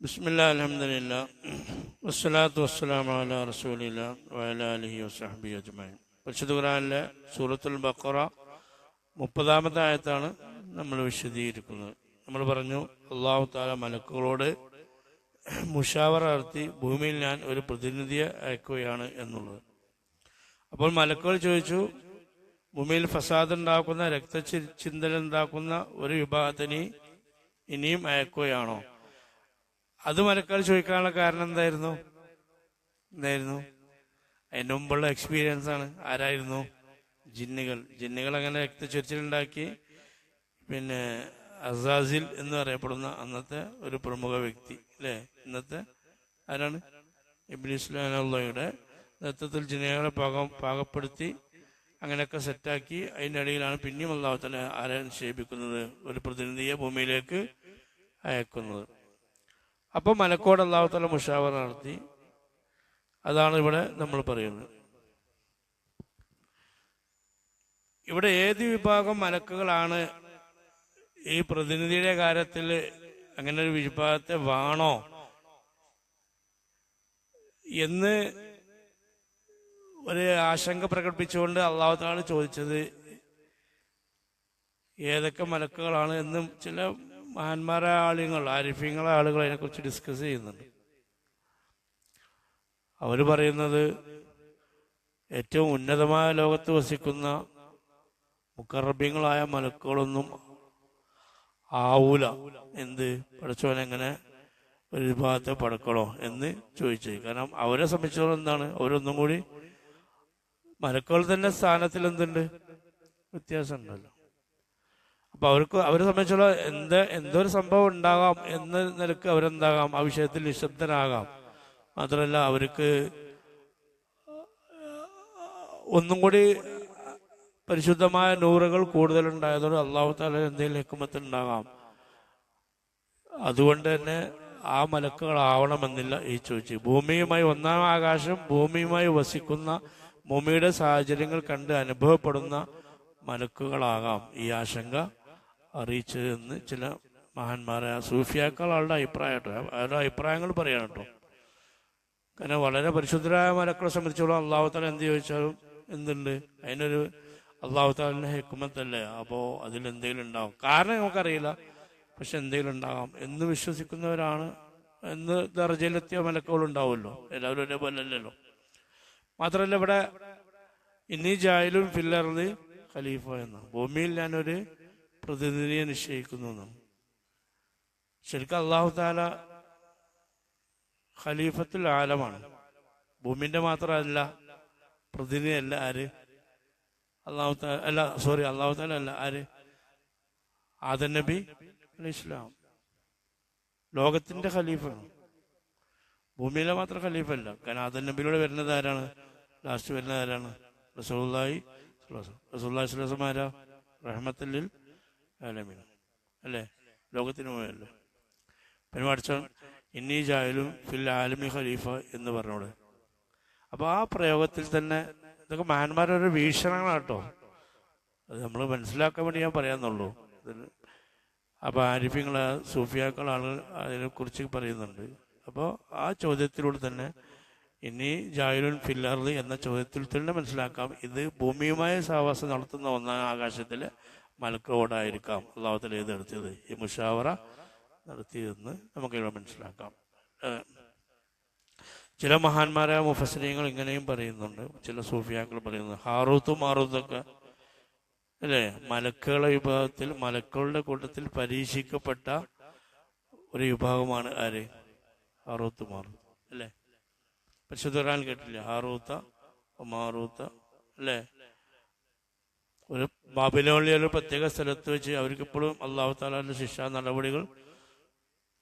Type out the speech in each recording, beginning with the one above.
ബിസ്മില്ലാ അൽഹംദുലില്ലാ വസ്സലാത്തു വസ്സലാമു അലാ റസൂലില്ലാ വഅലാ ആലിഹി വസഹ്ബിഹി അജ്മഈൻ. പരിശുദ്ധ ഖുർആനിലെ സൂറത്തുൽ ബഖറ 30-ാമത്തെ ആയത്താണ് നമ്മൾ വിശദീകരിക്കുന്നത്. നമ്മൾ പറഞ്ഞു, അല്ലാഹു തആല മലക്കുകളോട് മുഷാവറ നടത്തി ഭൂമിയിൽ ഞാൻ ഒരു പ്രതിനിധിയെ അയക്കുകയാണ് എന്നുള്ളത്. അപ്പോൾ മലക്കുകൾ ചോദിച്ചു, ഭൂമിയിൽ ഫസാദ് ഉണ്ടാക്കുന്ന, രക്തചിന്തലുണ്ടാക്കുന്ന ഒരു വിഭാഗത്തിന് ഇനിയും അയക്കുകയാണോ? അത് മലക്കുകൾ ചോദിക്കാനുള്ള കാരണം എന്തായിരുന്നു? അതിന് മുമ്പുള്ള എക്സ്പീരിയൻസ് ആണ്. ആരായിരുന്നു? ജിന്നുകൾ അങ്ങനെ രക്തച്ചൊരിച്ചിലുണ്ടാക്കി. പിന്നെ അസാസിൽ എന്ന് പറയപ്പെടുന്ന അന്നത്തെ ഒരു പ്രമുഖ വ്യക്തി, അല്ലേ? ഇന്നത്തെ ആരാണ്? ഇബ്ലീസ് ലഅനത്തുള്ളാഹിയുടെ നേതൃത്വത്തിൽ ജിന്നുകളെ പാകപ്പെടുത്തി അങ്ങനെയൊക്കെ സെറ്റാക്കി. അതിൻ്റെ ഇടയിലാണ് പിന്നെയും അല്ലാഹു തആല ആരെ നിക്ഷേപിക്കുന്നത്? ഒരു പ്രതിനിധിയെ ഭൂമിയിലേക്ക് അയക്കുന്നത്. അപ്പോൾ മലക്കോട് അല്ലാഹു തആല മുഷാവറ നടത്തി. അതാണ് ഇവിടെ നമ്മൾ പറയുന്നത്. ഇവിടെ ഏത് വിഭാഗം മലക്കുകളാണ് ഈ പ്രതിനിധിയുടെ കാര്യത്തിൽ അങ്ങനെ ഒരു വിഭാഗത്തെ വേണോ എന്ന് ഒരു ആശങ്ക പ്രകടിപ്പിച്ചുകൊണ്ട് അല്ലാഹു തആല ചോദിച്ചത് ഏതൊക്കെ മലക്കുകളാണ് എന്നും ചില മഹാന്മാരായ ആളുകൾ, ആരിഫീങ്ങളായ ആളുകൾ അതിനെക്കുറിച്ച് ഡിസ്കസ് ചെയ്യുന്നുണ്ട്. അവർ പറയുന്നത് ഏറ്റവും ഉന്നതമായ ലോകത്ത് വസിക്കുന്ന മുഖറബീങ്ങളായ മലക്കുകളൊന്നും ആവൂല. എന്ത് പഠിച്ചവനെങ്ങനെ ഒരു വിഭാഗത്തെ പടക്കണോ എന്ന് ചോദിച്ചു. കാരണം അവരെ സംബന്ധിച്ചിടത്തോളം എന്താണ്, അവരൊന്നും കൂടി മലക്കുകൾ തന്നെ സ്ഥാനത്തിൽ എന്തുണ്ട്, വ്യത്യാസം ഉണ്ടല്ലോ. അപ്പൊ അവരെ സംബന്ധിച്ചുള്ള എന്തൊരു സംഭവം ഉണ്ടാകാം എന്ന നിലക്ക് അവരെന്താകാം, ആ വിഷയത്തിൽ നിശബ്ദരാകാം. മാത്രമല്ല അവർക്ക് ഒന്നും കൂടി പരിശുദ്ധമായ നൂറുകൾ കൂടുതലുണ്ടായതോടെ അല്ലാഹു തആല എന്തെങ്കിലും ഹിക്മത്ത് ഉണ്ടാകാം. അതുകൊണ്ട് തന്നെ ആ മലക്കുകളാവണമെന്നില്ല ഈ ചോദിച്ചു. ഭൂമിയുമായി, ഒന്നാം ആകാശം ഭൂമിയുമായി വസിക്കുന്ന, ഭൂമിയുടെ സാഹചര്യങ്ങൾ കണ്ട് അനുഭവപ്പെടുന്ന മലക്കുകളാകാം ഈ ആശങ്ക അറിയിച്ചതെന്ന് ചില മഹാന്മാരായ സൂഫിയാക്കൾ ആളുടെ അഭിപ്രായം കേട്ടോ. അവരുടെ അഭിപ്രായങ്ങൾ പറയണം കേട്ടോ. കാരണം വളരെ പരിശുദ്ധരായ മലക്കളെ സംബന്ധിച്ചോളം അല്ലാഹു തആല എന്ത് ചോദിച്ചാലും എന്തുണ്ട്, അതിനൊരു അല്ലാഹു തആലയുടെ ഹിക്മത്തല്ലേ. അപ്പോൾ അതിലെന്തെങ്കിലും ഉണ്ടാവും. കാരണം നമുക്കറിയില്ല, പക്ഷെ എന്തെങ്കിലും ഉണ്ടാകാം എന്ന് വിശ്വസിക്കുന്നവരാണ്. എന്ന് ദർജയിലെത്തിയ മലക്കുകളുണ്ടാവുമല്ലോ, എല്ലാവരും ഒരേപോലെ അല്ലല്ലോ. മാത്രമല്ല ഇവിടെ ഇന്നീ ജായിലും ഫില്ലർദി ഖലീഫ എന്ന, ഭൂമിയിൽ ഞാനൊരു പ്രതിനിധിയെ നിശ്ചയിക്കുന്നു എന്നാണ്. ശരിക്കും അല്ലാഹു തആല ഖലീഫത്തുൽ ആലമാണ്. ഭൂമിന്റെ മാത്രമല്ല, പ്രതിനിധിയല്ല. ആര്? അല്ലാഹു തആല അല്ല. ആര്? ആദം നബി അലൈഹിസ്സലാം ലോകത്തിന്റെ ഖലീഫയാണ്. ഭൂമിയിലെ മാത്രം ഖലീഫ അല്ല. കാരണം ആദം നബിയിലൂടെ വരുന്നത് ആരാണ്? ലാസ്റ്റ് വരുന്നത് ആരാണ്? റസൂലുള്ളാഹി സ്വല്ലല്ലാഹു അലൈഹി വസല്ലം. ആരാ? റഹ്മത്തുൽ ലിൽ ആലമീൻ അല്ലേ, ലോകത്തിന് പോയല്ലേ. പിന്നെ പഠിച്ച ഇന്നീ ജായിലും ഫിൽ ആലമി ഖലീഫ എന്ന് പറഞ്ഞോട്. അപ്പൊ ആ പ്രയോഗത്തിൽ തന്നെ ഇതൊക്കെ മഹാന്മാരൊരു വീക്ഷണങ്ങളാണ് കേട്ടോ. അത് നമ്മൾ മനസ്സിലാക്കാൻ വേണ്ടി ഞാൻ പറയാന്നുള്ളൂ. അപ്പൊ ആരിഫ്യങ്ങളെ സൂഫിയാക്കൾ ആളുകൾ അതിനെക്കുറിച്ച് പറയുന്നുണ്ട്. അപ്പോൾ ആ ചോദ്യത്തിലൂടെ തന്നെ ഇനി ജായിലുൻ ഫില്ലർദി എന്ന ചോദ്യത്തിൽ തന്നെ മനസ്സിലാക്കാം, ഇത് ഭൂമിയുമായി സഹവാസം നടത്തുന്ന ഒന്നാം ആകാശത്തിലെ മലക്കുകളോടായിരിക്കാം അല്ലാഹു തആല ഇത് നടത്തിയത്, ഈ മുഷാവറ നടത്തിയതെന്ന് നമുക്കിവിടെ മനസ്സിലാക്കാം. ചില മഹാന്മാരായ മുഫസ്സിരീങ്ങൾ ഇങ്ങനെയും പറയുന്നുണ്ട്. ചില സൂഫിയാക്കൾ പറയുന്നത് ഹാറൂത്തും മാറൂത്തൊക്കെ അല്ലേ, മലക്കുകളുടെ വിഭാഗത്തിൽ, മലക്കുകളുടെ കൂട്ടത്തിൽ പരീക്ഷിക്കപ്പെട്ട ഒരു വിഭാഗമാണ് ആര്? ഹാറൂത്ത് മാറൂത്ത് അല്ലേ. പരിശുദ്ധ ഖുർആൻ കേട്ടില്ലേ, ഹാറൂത്ത മാറൂത്ത അല്ലേ. ഒരു ബാബിലോണിലെ പ്രത്യേക സ്ഥലത്ത് വെച്ച് അവർക്കിപ്പോഴും അല്ലാഹു തആലയുടെ ശിക്ഷാ നടപടികൾ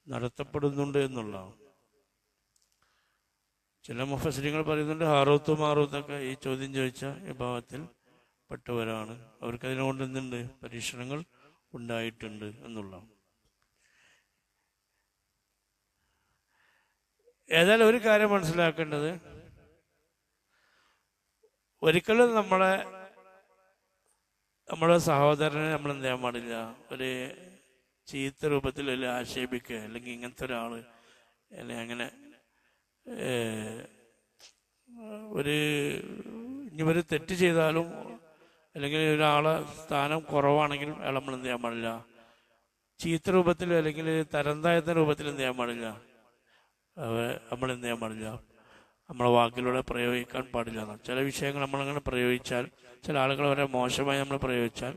നടത്തപ്പെടുന്നുണ്ട് എന്നുള്ളതാണ്. ചില മുഫസ്സിരീങ്ങൾ പറയുന്നുണ്ട് ഹാറൂത്തും മാറൂത്തൊക്കെ ഈ ചോദ്യം ചോദിച്ച വിഭാഗത്തിൽ പെട്ടവരാണ്. അവർക്ക് അതിനുകൊണ്ട് എന്തുണ്ട്, പരീക്ഷണങ്ങൾ ഉണ്ടായിട്ടുണ്ട് എന്നുള്ളതാണ്. ഏതായാലും ഒരു കാര്യം മനസ്സിലാക്കേണ്ടത്, ഒരിക്കലും നമ്മുടെ സഹോദരനെ നമ്മൾ എന്ത് ചെയ്യാൻ പാടില്ല, ഒരു ചീത്ത രൂപത്തിൽ ആക്ഷേപിക്കുക, അല്ലെങ്കിൽ ഇങ്ങനത്തെ ഒരാള് അങ്ങനെ ഒരു ഇനി ഒരു തെറ്റ് ചെയ്താലും അല്ലെങ്കിൽ ഒരാളെ സ്ഥാനം കുറവാണെങ്കിലും അയാൾ നമ്മൾ എന്ത് ചെയ്യാൻ പാടില്ല, ചീത്ത രൂപത്തിൽ അല്ലെങ്കിൽ തരംതാഴ്ന്ന രൂപത്തിൽ എന്ത് ചെയ്യാൻ പാടില്ല, നമ്മൾ എന്ത് ചെയ്യാൻ പാടില്ല, നമ്മളെ വാക്കിലൂടെ പ്രയോഗിക്കാൻ പാടില്ല എന്നാണ്. ചില വിഷയങ്ങൾ നമ്മളങ്ങനെ പ്രയോഗിച്ചാൽ, ചില ആളുകൾ വരെ മോശമായി നമ്മൾ പ്രയോഗിച്ചാൽ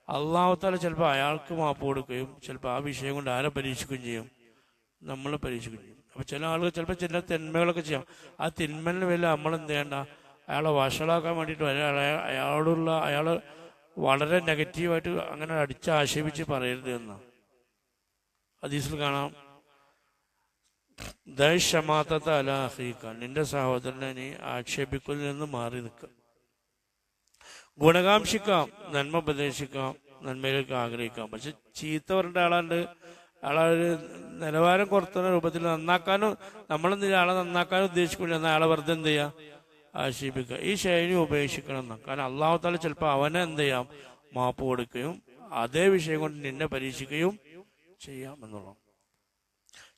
അള്ളാഹു തആല ചിലപ്പോൾ അയാൾക്ക് മാപ്പ് കൊടുക്കുകയും ചിലപ്പോൾ ആ വിഷയം കൊണ്ട് ആരെ പരീക്ഷിക്കുകയും ചെയ്യും, നമ്മളെ പരീക്ഷിക്കുകയും ചെയ്യും. അപ്പോൾ ചില ആളുകൾ ചിലപ്പോൾ ചില തിന്മകളൊക്കെ ചെയ്യാം. ആ തിന്മന് വേണ്ടി നമ്മൾ എന്ത് ചെയ്യേണ്ട, അയാളെ വഷളാക്കാൻ വേണ്ടിയിട്ട് അയാൾ വളരെ നെഗറ്റീവായിട്ട് അങ്ങനെ അടിച്ച് ആക്ഷേപിച്ച് പറയരുത് എന്ന് ഹദീസിൽ കാണാം. ദൈഷമാത്തത്ത അലാഹീക്ക, നിന്റെ സഹോദരനെ നീ ആക്ഷേപിക്കുന്നതിൽ നിന്ന് മാറി നിൽക്കുക. ഗുണകാംക്ഷിക്കാം, നന്മ ഉപദേശിക്കാം, നന്മയിലേക്ക് ആഗ്രഹിക്കാം. പക്ഷെ ചീത്ത പറഞ്ഞ ആളുണ്ട്, ആളൊരു നിലവാരം കുറത്തുന്ന രൂപത്തിൽ നന്നാക്കാനും നമ്മളെന്തെങ്കിലും ആളെ നന്നാക്കാനും ഉദ്ദേശിക്കില്ല, എന്നാൽ ആളെ വെറുതെ എന്ത് ചെയ്യാം, ആക്ഷേപിക്കുക. ഈ ശൈലി ഉപേക്ഷിക്കണം എന്നാണ്. കാരണം അള്ളാഹു തആല ചിലപ്പോൾ അവനെ എന്ത് ചെയ്യാം, മാപ്പ് കൊടുക്കുകയും അതേ വിഷയം കൊണ്ട് നിന്നെ പരീക്ഷിക്കുകയും ചെയ്യാം എന്നുള്ളതാണ്.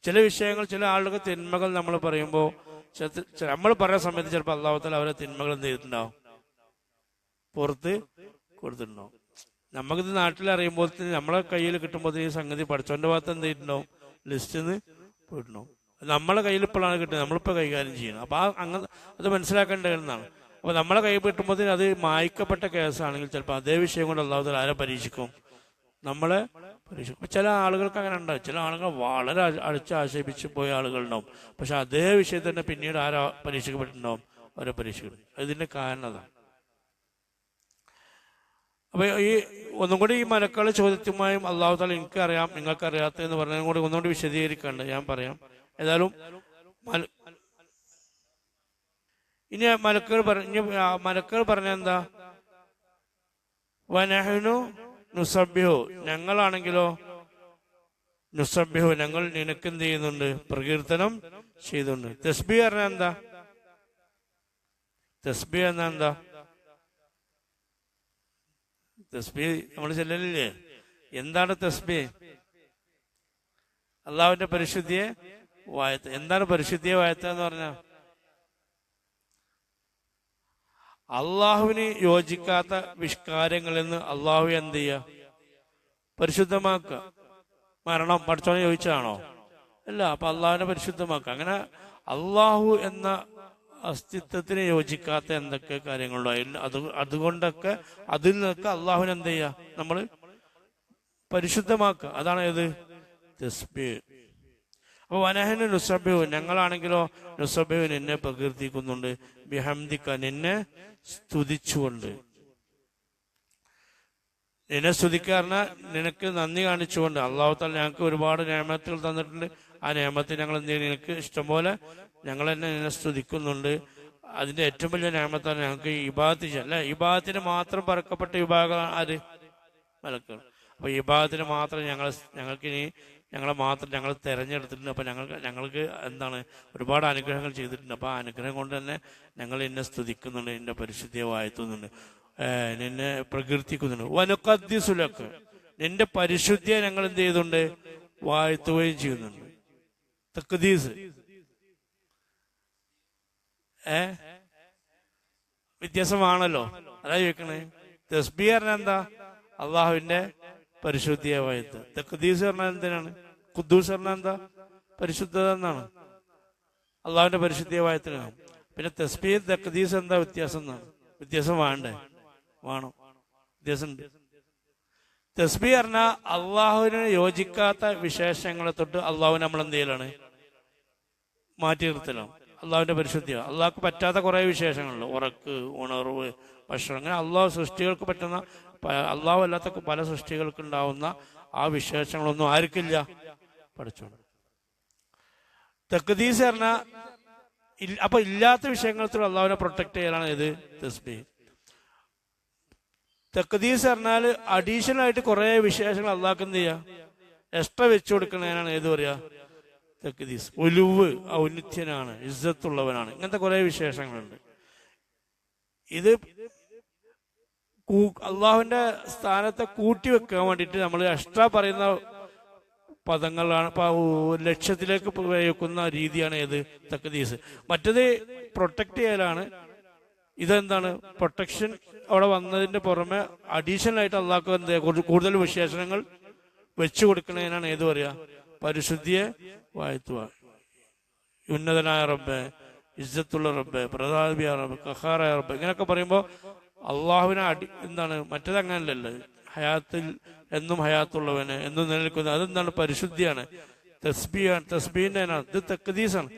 ചില വിഷയങ്ങൾ, ചില ആളുകൾ തിന്മകൾ നമ്മൾ പറയുമ്പോൾ നമ്മൾ പറയുന്ന സമയത്ത് ചിലപ്പോൾ അള്ളാഹു തആല അവരെ തിന്മകൾ എന്ത് ചെയ്തിട്ടുണ്ടാവും, പുറത്ത് കൊടുത്തിട്ടുണ്ടാവും. നമുക്കിത് നാട്ടിൽ അറിയുമ്പോൾ നമ്മളെ കയ്യിൽ കിട്ടുമ്പോൾ ഈ സംഗതി പഠിച്ചവന്റെ ഭാഗത്ത് എന്ത് ചെയ്തിട്ടുണ്ടാവും, ലിസ്റ്റിൽ നിന്ന് പോയിട്ടുണ്ടാവും. നമ്മളെ കയ്യിൽ ഇപ്പോഴാണ് കിട്ടുന്നത്, നമ്മളിപ്പോൾ കൈകാര്യം ചെയ്യണം. അപ്പോൾ അങ്ങനെ അത് മനസ്സിലാക്കേണ്ടതെന്നാണ്. അപ്പോൾ നമ്മളെ കൈ കിട്ടുമ്പോൾ അത് മായ്ക്കപ്പെട്ട കേസാണെങ്കിൽ ചിലപ്പോൾ അതേ വിഷയം കൊണ്ട് അള്ളാഹു തആല ആരെ പരീക്ഷിക്കും, നമ്മളെ പരീക്ഷിക്കും. ചില ആളുകൾക്ക് അങ്ങനെ ഉണ്ടാവും. ചില ആളുകൾ വളരെ അടിച്ച് ആക്ഷേപിച്ച് പോയ ആളുകളുണ്ടാവും. പക്ഷെ അതേ വിഷയത്തിൽ തന്നെ പിന്നീട് ആരാ പരീക്ഷിക്കപ്പെട്ടിട്ടുണ്ടാവും, അവരെ പരീക്ഷിക്കും. ഇതിന്റെ കാരണം അതാണ്. അപ്പൊ ഈ ഒന്നും കൂടി ഈ മലക്കളുടെ ചോദ്യത്തുമായും അള്ളാഹു തആല എനിക്കറിയാം നിങ്ങൾക്കറിയാത്ത എന്ന് പറഞ്ഞതും കൂടി ഒന്നുകൂടി വിശദീകരിക്കാണ്ട് ഞാൻ പറയാം. ഏതായാലും ഇനി മലക്കുകൾ പറഞ്ഞ എന്താ, വനഹ്നു നുസബ്ബിഹു, ഞങ്ങളാണെങ്കിലോ നുസബ്ബിഹു, ഞങ്ങൾ നിനക്ക് എന്ത് ചെയ്യുന്നുണ്ട്, പ്രകീർത്തനം ചെയ്തുണ്ട്. തസ്ബീഹ് പറഞ്ഞാൽ എന്താ, തസ്ബീഹ് എന്നാ എന്താ, തസ്ബീഹ് നമ്മൾ ചെല്ലലില്ലേ, എന്താണ് തസ്ബീഹ്? അള്ളാഹുവിന്റെ പരിശുദ്ധിയെ വാഴ്ത്ത. എന്താണ് പരിശുദ്ധിയെ വാഴ്ത്ത എന്ന് പറഞ്ഞാൽ, അള്ളാഹുവിന് യോജിക്കാത്ത വിഷ്കാരങ്ങളിൽ നിന്ന് അള്ളാഹു എന്ത് ചെയ്യുക, പരിശുദ്ധമാക്കുക. മരണം പഠിച്ചോനെ ചോദിച്ചതാണോ? അല്ല. അപ്പൊ അള്ളാഹുവിനെ പരിശുദ്ധമാക്കുക. അങ്ങനെ അള്ളാഹു എന്ന അസ്തിത്വത്തിന് യോജിക്കാത്ത എന്തൊക്കെ കാര്യങ്ങളുണ്ടോ അതുകൊണ്ടൊക്കെ അതിൽ നിന്നൊക്കെ അള്ളാഹുവിനെ എന്ത് ചെയ്യുക, നമ്മൾ പരിശുദ്ധമാക്കുക. അതാണ് ഏത്, തസ്ബീഹ്. അപ്പൊ വനഹ്നു നുസബ്ബിഹു, ഞങ്ങളാണെങ്കിലോ നുസബ്ബിഹു, നിന്നെ പ്രകീർത്തിക്കുന്നുണ്ട്, ബിഹംദിക, നിന്നെ സ്തുതിച്ചുകൊണ്ട്. നിന്നെ സ്തുതിക്കാറിന നിനക്ക് നന്ദി കാണിച്ചുകൊണ്ട്. അള്ളാഹു തആല ഞങ്ങൾക്ക് ഒരുപാട് നിഅമത്തുകൾ തന്നിട്ടുണ്ട്. ആ നിഅമത്ത് ഞങ്ങൾ എന്ത് ചെയ്യും, നിനക്ക് ഇഷ്ടംപോലെ ഞങ്ങൾ തന്നെ നിന്നെ സ്തുതിക്കുന്നുണ്ട്. അതിന്റെ ഏറ്റവും വലിയ നിഅമത്താണ് ഞങ്ങൾക്ക് ഇബാദത്ത് ചെയ്യാൻ. അല്ലെ, ഇബാദത്തിന് മാത്രം പറക്കപ്പെട്ട വിഭാഗം ആര്, മലക്കുകൾ. അപ്പൊ ഇബാദത്തിന് മാത്രം ഞങ്ങൾക്ക് ഇനി ഞങ്ങൾ തെരഞ്ഞെടുത്തിട്ടുണ്ട്. അപ്പൊ ഞങ്ങൾക്ക് എന്താണ്, ഒരുപാട് അനുഗ്രഹങ്ങൾ ചെയ്തിട്ടുണ്ട്. അപ്പൊ ആ അനുഗ്രഹം കൊണ്ട് തന്നെ ഞങ്ങൾ നിന്നെ സ്തുതിക്കുന്നുണ്ട്, നിന്റെ പരിശുദ്ധിയെ വാഴ്ത്തുന്നുണ്ട്, നിന്നെ പ്രകീർത്തിക്കുന്നുണ്ട്. വനുഖദ്ദിസുലക, നിന്റെ പരിശുദ്ധിയെ ഞങ്ങൾ എന്ത് ചെയ്യുന്നുണ്ട്, വാഴ്ത്തുകയും ചെയ്യുന്നുണ്ട്. തഖ്ദീസ് വ്യത്യാസമാണല്ലോ, അതാ ചോദിക്കണേ. തസ്ബീഹ് പറഞ്ഞാൽ എന്താ, അള്ളാഹുവിന്റെ പരിശുദ്ധിയെ വാഴ്ത്തുക. തഖ്ദീസ് പറഞ്ഞാൽ എന്തിനാണ്, ഖുദ്ദൂസ് പറഞ്ഞാൽ എന്താ, പരിശുദ്ധത എന്നാണ്. അള്ളാഹുവിന്റെ പരിശുദ്ധിയെ വാഴ്ത്തുക. പിന്നെ തസ്ബീഹ് തഖ്ദീസ് എന്താ വ്യത്യാസം എന്നാണ്. വ്യത്യാസം വേണ്ടേ, വേണം, വ്യത്യാസമുണ്ട്. തസ്ബീഹ് പറഞ്ഞാൽ അള്ളാഹുവിന് യോജിക്കാത്ത വിശേഷങ്ങളെ തൊട്ട് അള്ളാഹുവിനെ നമ്മൾ എന്ത് ചെയ്യലാണ്, മാറ്റി നിർത്തലാണ്. അള്ളാഹുവിന്റെ പരിശുദ്ധിയാണ്. അള്ളാഹ്ക്ക് പറ്റാത്ത കുറെ വിശേഷങ്ങളുണ്ട്, ഉറക്ക്, ഉണർവ്, ഭക്ഷണം, അങ്ങനെ അള്ളാഹു സൃഷ്ടികൾക്ക് പറ്റുന്ന, അള്ളാഹു അല്ലാത്ത പല സൃഷ്ടികൾക്ക് ഉണ്ടാവുന്ന ആ വിശേഷങ്ങളൊന്നും ആർക്കില്ല, പഠിച്ചോണ്ട്. തഖ്ദീസ് പറഞ്ഞാൽ അപ്പൊ ഇല്ലാത്ത വിഷയങ്ങളിൽ അള്ളാഹുവിനെ പ്രൊട്ടക്ട് ചെയ്യലാണ് ഇത് തസ്ബീഹ്. തഖ്ദീസ് പറഞ്ഞാൽ അഡീഷണൽ ആയിട്ട് കുറെ വിശേഷങ്ങൾ അള്ളാഹ്ക്ക് എന്ത് ചെയ്യാ, എക്സ്ട്രാ വെച്ചു കൊടുക്കുന്നതിനാണ് ഏത് പറയാ, തഖ്ദീസ്. ഉലുവ്, ഔന്നിത്യനാണ്, ഇസ്സത്തുള്ളവനാണ്, ഇങ്ങനത്തെ കുറെ വിശേഷങ്ങളുണ്ട്. ഇത് അള്ളാഹുവിന്റെ സ്ഥാനത്തെ കൂട്ടി വെക്കാൻ വേണ്ടിയിട്ട് നമ്മൾ എക്സ്ട്രാ പറയുന്ന പദങ്ങളാണ്, ലക്ഷ്യത്തിലേക്ക് പ്രയോഗിക്കുന്ന രീതിയാണ് ഏത് തഖ്ദീസ്. മറ്റത് പ്രൊട്ടക്ട് ചെയ്യലാണ്. ഇതെന്താണ് പ്രൊട്ടക്ഷൻ അവിടെ വന്നതിന്റെ പുറമെ അഡീഷണൽ ആയിട്ട് അള്ളാഹ്ക്ക് എന്ത് കൂടുതൽ വിശേഷണങ്ങൾ വെച്ചു കൊടുക്കുന്നതിനാണ് ഏത് പറയാ പരിശുദ്ധിയെ വാഴ്ത്തുക. ഉന്നതനായ റബ്ബ്, ഇസ്സത്തുള്ള റബ്ബ്, പ്രതാപിയ റബ്ബ്, ഖഹാറായ റബ്ബ് ഇങ്ങനെയൊക്കെ പറയുമ്പോൾ അള്ളാഹുവിനെ എന്താണ് മറ്റേത് അങ്ങനല്ലല്ലോ. ഹയാത്തിൽ എന്നും ഹയാത്തുള്ളവന് എന്നും നിലനിൽക്കുന്നത് അതെന്താണ് പരിശുദ്ധിയാണ്, തസ്ബീഹിന്റെ ഇത് തഖ്ദീസാണ്.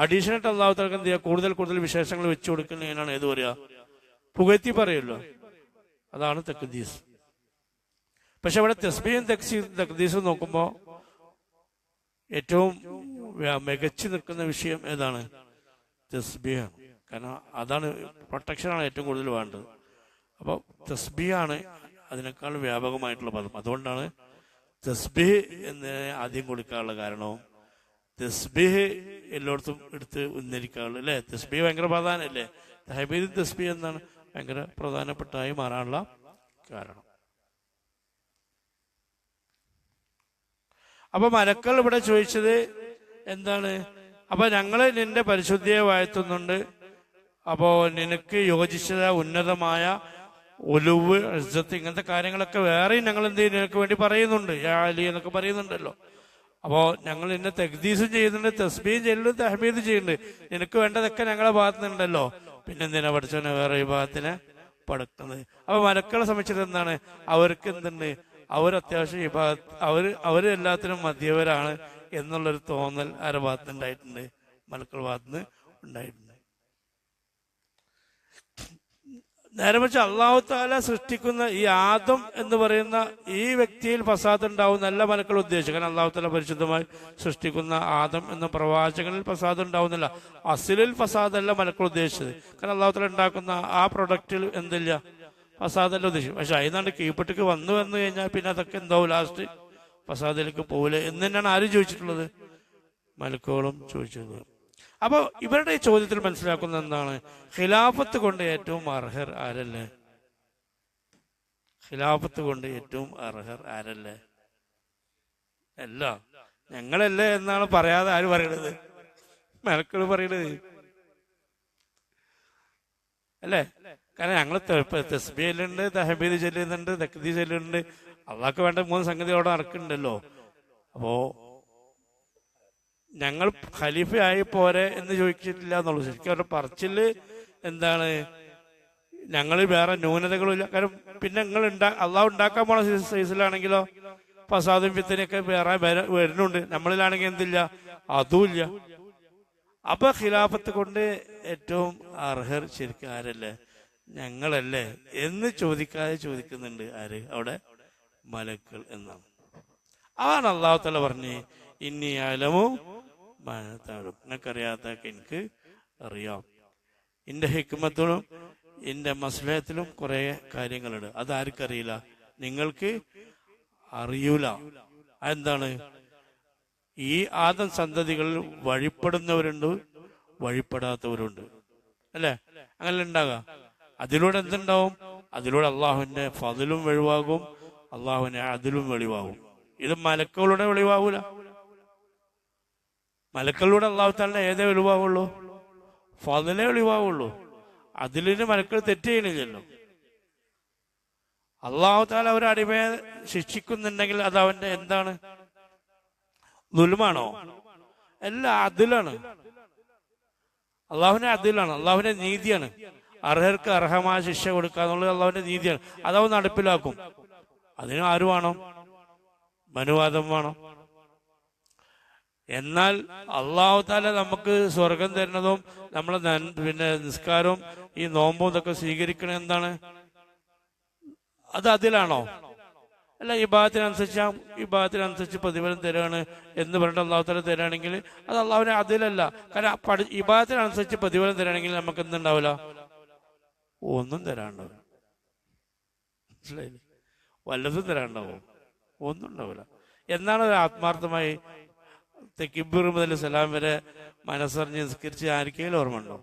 അഡീഷണൽ ആയിട്ട് അള്ളാഹു തആല എന്ത് ചെയ്യുക കൂടുതൽ കൂടുതൽ വിശേഷങ്ങൾ വെച്ചു കൊടുക്കുന്നതിനാണ് ഏത് പറയാ പുകഴ്ത്തി പറയുമല്ലോ, അതാണ് തഖ്ദീസ്. പക്ഷെ അവിടെ തസ്ബീഹും തഖ്ദീസും നോക്കുമ്പോൾ ഏറ്റവും മികച്ചു നിൽക്കുന്ന വിഷയം ഏതാണ്? തസ്ബീഹാണ്. കാരണം അതാണ് പ്രൊട്ടക്ഷനാണ് ഏറ്റവും കൂടുതൽ വേണ്ടത്. അപ്പോൾ തസ്ബീഹാണ് അതിനേക്കാൾ വ്യാപകമായിട്ടുള്ള പദം. അതുകൊണ്ടാണ് തസ്ബീഹ് എന്ന് ആദ്യം കൊടുക്കാനുള്ള കാരണവും തസ്ബീഹ് എല്ലായിടത്തും എടുത്ത് ഉന്നരിക്കാനുള്ള അല്ലേ. തസ്ബീഹ് ഭയങ്കര പ്രധാനമല്ലേ. തഹ്മീദ് തസ്ബീഹ് എന്നാണ് ഭയങ്കര പ്രധാനപ്പെട്ടായി മാറാനുള്ള കാരണം. അപ്പൊ മലക്കൾ ഇവിടെ ചോദിച്ചത് എന്താണ്? അപ്പൊ ഞങ്ങള് നിന്റെ പരിശുദ്ധിയെ വാഴ്ത്തുന്നുണ്ട്. അപ്പോ നിനക്ക് യോജിച്ചത ഉന്നതമായ ഒലുവ്, ഇസ്സത്ത് ഇങ്ങനത്തെ കാര്യങ്ങളൊക്കെ വേറെയും ഞങ്ങൾ എന്ത് ചെയ്യും നിനക്ക് വേണ്ടി പറയുന്നുണ്ട്. യാ അലി എന്നൊക്കെ പറയുന്നുണ്ടല്ലോ. അപ്പോ ഞങ്ങൾ നിന്നെ തഖ്ദീസും ചെയ്യുന്നുണ്ട്, തസ്ബീഹും ചെയ്യുന്നുണ്ട്, തഹ്മീദും ചെയ്യുന്നുണ്ട്. നിനക്ക് വേണ്ടതൊക്കെ ഞങ്ങളെ ഭാഗത്തുനിന്നുണ്ടല്ലോ. പിന്നെന്തിനാ പഠിച്ചവനെ വേറെ വിഭാഗത്തിനെ പടക്കുന്നത്? അപ്പൊ മലക്കളെ സംബന്ധിച്ചത് എന്താണ്? അവർക്ക് എന്തുണ്ട്? അവരത്യാവശ്യം അവര് എല്ലാത്തിനും മധ്യവരാണ് എന്നുള്ളൊരു തോന്നൽ ആരുടെ ഭാഗത്ത് ഉണ്ടായിട്ടുണ്ട്? മലക്കളുടെ ഭാഗത്തുനിന്ന് ഉണ്ടായിട്ടുണ്ട്. നേരെ മറിച്ച് അള്ളാഹു തആല സൃഷ്ടിക്കുന്ന ഈ ആദം എന്ന് പറയുന്ന ഈ വ്യക്തിയിൽ ഫസാദ് ഉണ്ടാവും നല്ല മലക്കൾ ഉദ്ദേശിച്ചു. കാരണം അള്ളാഹു തആല പരിശുദ്ധമായി സൃഷ്ടിക്കുന്ന ആദം എന്ന പ്രവാചകനിൽ ഫസാദ് ഉണ്ടാവുന്നില്ല. അസിലിൽ ഫസാദ് അല്ല മലക്കൾ ഉദ്ദേശിച്ചത്. കാരണം അള്ളാഹു തആല ഉണ്ടാക്കുന്ന ആ പ്രൊഡക്റ്റിൽ എന്തില്ല ഫസാദല്ല ഉദ്ദേശിക്കും. പക്ഷെ അതിനാണ്ട് കീഴ്പ്പെട്ടിക്ക് വന്നു കഴിഞ്ഞാൽ പിന്നെ അതൊക്കെ എന്താവും ലാസ്റ്റ് ഫസാദിലേക്ക് പോവില്ല എന്ന് തന്നെയാണ് ആരും ചോദിച്ചിട്ടുള്ളത്? മലക്കുകളും ചോദിച്ചത്. അപ്പൊ ഇവരുടെ ഈ ചോദ്യത്തിൽ മനസ്സിലാക്കുന്നത് എന്താണ്? ഖിലാഫത്ത് കൊണ്ട് ഏറ്റവും അർഹർ ആരല്ലേ? ഖിലാഫത്ത് കൊണ്ട് ഏറ്റവും അർഹർ ആരല്ലേ? അല്ല ഞങ്ങളല്ലേ എന്നാണ് പറയാതെ ആര് പറയണത്? മലക്കൾ പറയണത് അല്ലേ? കാരണം ഞങ്ങൾ തസ്ബീഹിലുണ്ട്, തഹ്മീദ് ചൊല്ലുന്നുണ്ട്, തഖ്ദീസ് ചൊല്ലുന്നുണ്ട്. അള്ളാഹ്ക്ക് വേണ്ട 3 സംഗതി അവിടെ നടക്കുന്നുണ്ടല്ലോ. അപ്പോ ഞങ്ങൾ ഖലീഫയായി പോരെ എന്ന് ചോദിച്ചിട്ടില്ല എന്നുള്ളൂ. ശരിക്കും അവരുടെ പറച്ചില് എന്താണ്? ഞങ്ങൾ വേറെ ന്യൂനതകളില്ല. കാരണം പിന്നെ നിങ്ങൾ അള്ളാഹു ഉണ്ടാക്കാൻ പോണ സൈസിലാണെങ്കിലോ ഫസാദും ഫിത്തനയൊക്കെ വേറെ വരുന്നുണ്ട്. നമ്മളിലാണെങ്കിൽ എന്തില്ല? അതുമില്ല. അപ്പൊ ഖിലാഫത്ത് കൊണ്ട് ഏറ്റവും അർഹർ ശരിക്കും ആരല്ലേ? ഞങ്ങളല്ലേ എന്ന് ചോദിക്കാതെ ചോദിക്കുന്നുണ്ട്. ആര്? അവിടെ മലക്കൾ എന്നാണ്. അതാണ് അള്ളാഹു തആല പറഞ്ഞ് ഇന്നി അഅലമു മാ ലാ തഅലമൂൻ. നിനക്കറിയാത്തൊക്കെ എനിക്ക് അറിയാം. എന്റെ ഹിക്മത്തിലും എന്റെ മസ്ലഹത്തിലും കുറെ കാര്യങ്ങളുണ്ട്. അതാർക്കറിയില്ല? നിങ്ങൾക്ക് അറിയൂല. അതെന്താണ്? ഈ ആദം സന്തതികളിൽ വഴിപ്പെടുന്നവരുണ്ട്, വഴിപ്പെടാത്തവരുണ്ട് അല്ലെ? അങ്ങനെ ഉണ്ടാകാം. അതിലൂടെ എന്തുണ്ടാവും? അതിലൂടെ അള്ളാഹുവിന്റെ ഫദ്ലും വെളിവാകും, അള്ളാഹുവിന്റെ അദ്ലും വെളിവാകും. ഇത് മലക്കളുടെ വെളിവാകൂല. മലക്കളിലൂടെ അള്ളാഹു തആല ഏതേ വെളിവാകുള്ളൂ? ഫദ്ലേ വെളിവാകുള്ളൂ. അതിലിന് മലക്കൾ തെറ്റ് ചെയ്യണില്ലല്ലോ. അള്ളാഹു തആല ഒരു അടിമയെ ശിക്ഷിക്കുന്നുണ്ടെങ്കിൽ അത് അവന്റെ എന്താണ്? ദുൽമാണോ? അല്ല, അദ്ലാണ്. അള്ളാഹുവിന്റെ അദ്ലാണ്, അള്ളാഹുവിന്റെ നീതിയാണ്. അർഹർക്ക് അർഹമായ ശിക്ഷ കൊടുക്കുക എന്നുള്ളത് അള്ളാഹുവിന്റെ നീതിയാണ്. അതവൻ നടപ്പിലാക്കും. അതിന് ആര് വേണം? അനുവാദം വേണം. എന്നാൽ അള്ളാഹു തആല നമുക്ക് സ്വർഗം തരുന്നതും നമ്മളെ പിന്നെ നിസ്കാരവും ഈ നോമ്പും ഇതൊക്കെ സ്വീകരിക്കണത് എന്താണ്? അത് അതിലാണോ? അല്ല, ഇബാദത്തിനനുസരിച്ച് പ്രതിഫലം തരാണ് എന്ന് പറഞ്ഞിട്ട് അള്ളാഹു തആല തരാണെങ്കിൽ അത് അള്ളാഹുവിനെ അതിലല്ല. കാരണം ഇബാദത്തിനനുസരിച്ച് പ്രതിഫലം തരാണെങ്കിൽ നമുക്ക് എന്തുണ്ടാവില്ല? ഒന്നും തരാണ്ടാവും. മനസ്സിലായില്ലേ? വല്ലതും തരാണ്ടാവും, ഒന്നും ഉണ്ടാവില്ല. എന്നാണ് ആത്മാർത്ഥമായി തക്ബീർ മുതൽ സലാം വരെ മനസ്സറിഞ്ഞ് നിസ്കരിച്ച് ആർക്കെങ്കിലും ഓർമ്മ ഉണ്ടോ?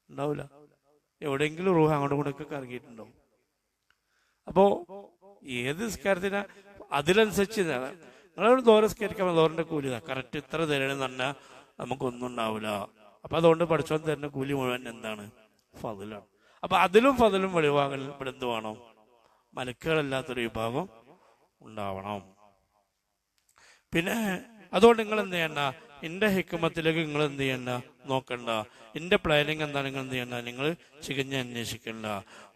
ഉണ്ടാവില്ല. എവിടെയെങ്കിലും റൂഹ് അങ്ങോട്ടും ഇങ്ങോട്ടൊക്കെ ഇറങ്ങിയിട്ടുണ്ടാവും. അപ്പോ ഏത് നിസ്കാരത്തിനാ അതിനനുസരിച്ച് നിങ്ങളൊരു ദോരസ്കരിക്കാൻ ദോറിന്റെ കൂലി കറക്റ്റ് ഇത്ര തരണമെന്ന് പറഞ്ഞാൽ നമുക്കൊന്നും ഉണ്ടാവില്ല. അപ്പൊ അതുകൊണ്ട് പഠിച്ചോൻ തരുന്ന കൂലി മുഴുവൻ എന്താണ്? ഫضലാണ്. അപ്പൊ അതിലും ഫضലും വെളിവാകൽ ഇവിടെ എന്ത് വേണം? മലക്കുകളല്ലാത്തൊരു വിഭാഗം ഉണ്ടാവണം. പിന്നെ അതുകൊണ്ട് നിങ്ങൾ എന്ത് ചെയ്യണ്ട, എന്റെ ഹിക്മത്തിലേക്ക് നിങ്ങൾ എന്ത് ചെയ്യണ്ട, നോക്കണ്ട. എന്റെ പ്ലാനിങ് എന്താ നിങ്ങൾ എന്ത് ചെയ്യണ്ട, നിങ്ങൾ ചികഞ്ഞ് അന്വേഷിക്കണ്ട.